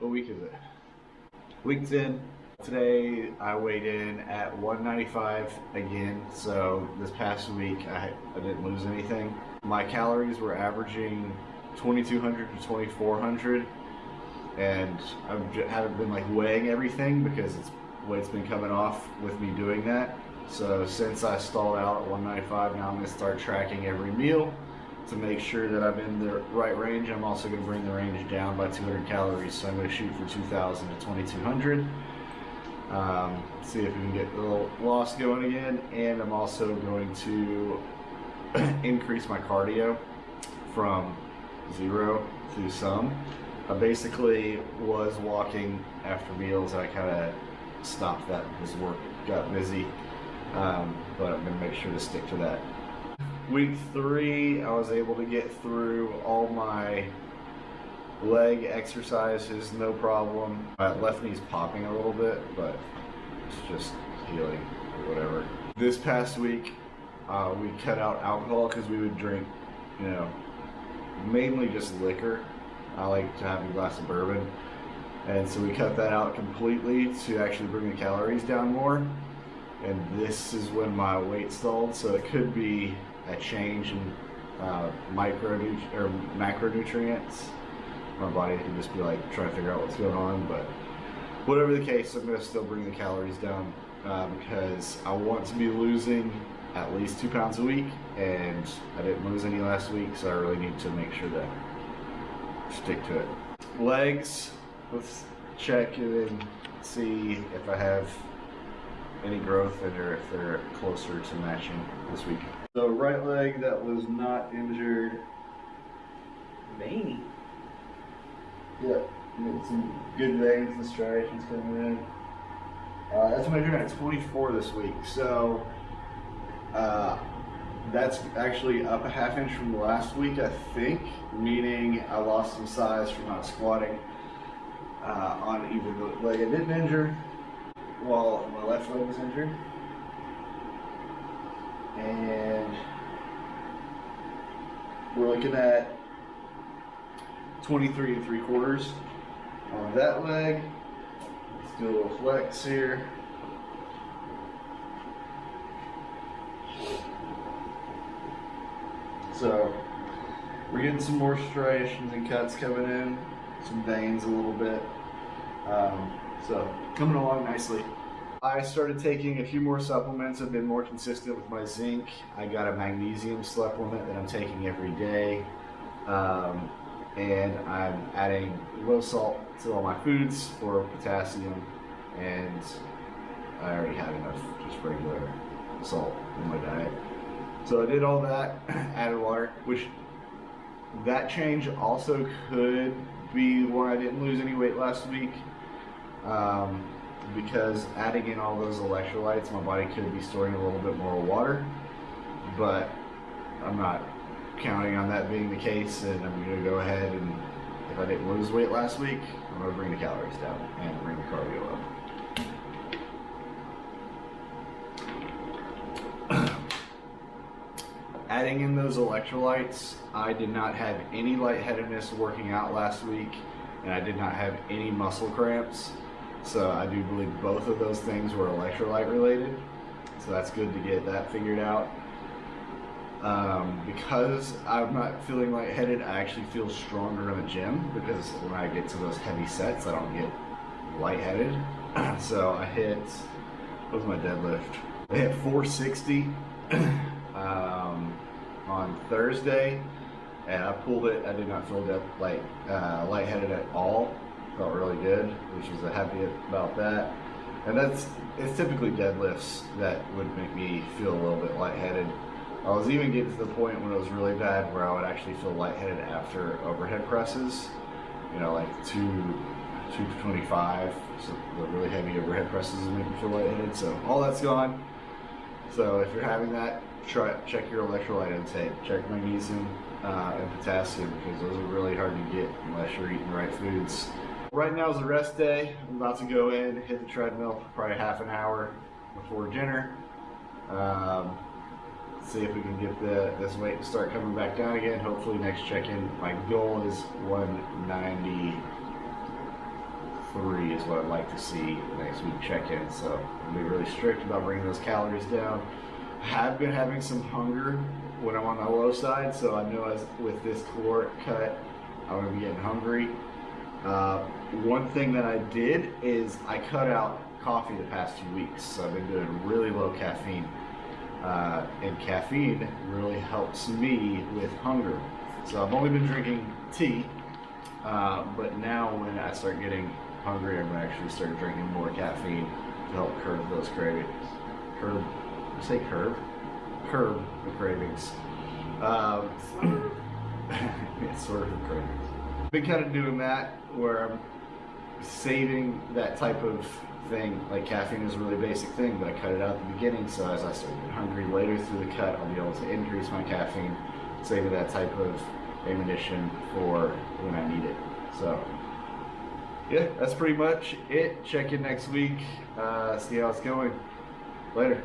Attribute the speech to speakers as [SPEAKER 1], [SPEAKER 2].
[SPEAKER 1] What week is it? Week 10. Today I weighed in at 195 again, so this past week I didn't lose anything. My calories were averaging 2200 to 2400, and I haven't been like weighing everything because weight's been coming off with me doing that. So since I stalled out at 195, now I'm going to start tracking every meal to make sure that I'm in the right range. I'm also going to bring the range down by 200 calories, so I'm going to shoot for 2000 to 2200. See if we can get a little loss going again, and I'm also going to increase my cardio from 0 to some. I basically was walking after meals, and I kind of stopped that because work got busy, but I'm going to make sure to stick to that. Week 3, I was able to get through all my leg exercises, no problem. My left knee's popping a little bit, but it's just healing or whatever. This past week, we cut out alcohol because we would drink, mainly just liquor. I like to have a glass of bourbon. And so we cut that out completely to actually bring the calories down more. And this is when my weight stalled, so it could be a change in macronutrients. My body could just be like trying to figure out what's going on, but whatever the case, I'm going to still bring the calories down because I want to be losing at least 2 pounds a week, and I didn't lose any last week, so I really need to make sure that I stick to it. Legs, let's check and see if I have any growth in or if they're closer to matching this week. So right leg that was not injured.
[SPEAKER 2] Veiny.
[SPEAKER 1] Yeah, some good veins and striations coming in. That's measuring at 24 this week. So that's actually up a half inch from last week, I think, meaning I lost some size from not squatting on either the leg I didn't injure while my left leg was injured. And we're looking at 23 3/4 on that leg. Let's do a little flex here. So we're getting some more striations and cuts coming in, some veins a little bit. So coming along nicely. I started taking a few more supplements. I've been more consistent with my zinc. I got a magnesium supplement that I'm taking every day. And I'm adding low salt to all my foods for potassium, and I already have enough just regular salt in my diet. So I did all that, added water, which that change also could be why I didn't lose any weight last week. Because adding in all those electrolytes, my body could be storing a little bit more water, but I'm not counting on that being the case, and I'm going to go ahead and, if I didn't lose weight last week, I'm going to bring the calories down and bring the cardio up. Adding in those electrolytes, I did not have any lightheadedness working out last week, and I did not have any muscle cramps. So I do believe both of those things were electrolyte related. So that's good to get that figured out. Because I'm not feeling lightheaded, I actually feel stronger in the gym, because when I get to those heavy sets, I don't get lightheaded. So I hit, what was my deadlift? I hit 460 on Thursday, and I pulled it. I did not feel lightheaded at all. Felt really good, which was happy about that. And it's typically deadlifts that would make me feel a little bit lightheaded. I was even getting to the point when it was really bad where I would actually feel lightheaded after overhead presses, like 225, so the really heavy overhead presses would make me feel lightheaded. So all that's gone. So if you're having that, check your electrolyte intake, check magnesium and potassium, because those are really hard to get unless you're eating the right foods. Right now is a rest day. I'm about to go in, hit the treadmill for probably half an hour before dinner. See if we can get this weight to start coming back down again. Hopefully next check-in, my goal is 190 3 is what I'd like to see next week check-in. So I'm gonna be really strict about bringing those calories down. I have been having some hunger when I'm on the low side, so I know as with this caloric cut, I'm gonna be getting hungry. One thing that I did is I cut out coffee the past few weeks, so I've been doing really low caffeine. And caffeine really helps me with hunger. So I've only been drinking tea, but now when I start getting hungry, I'm gonna actually start drinking more caffeine to help curb those cravings. Curb the cravings. Yeah, sort of the cravings. Been kind of doing that where I'm saving that type of thing. Like caffeine is a really basic thing, but I cut it out at the beginning, so as I start getting hungry later through the cut, I'll be able to increase my caffeine, saving that type of ammunition for when I need it. So yeah, that's pretty much it. Check in next week, see how it's going. Later.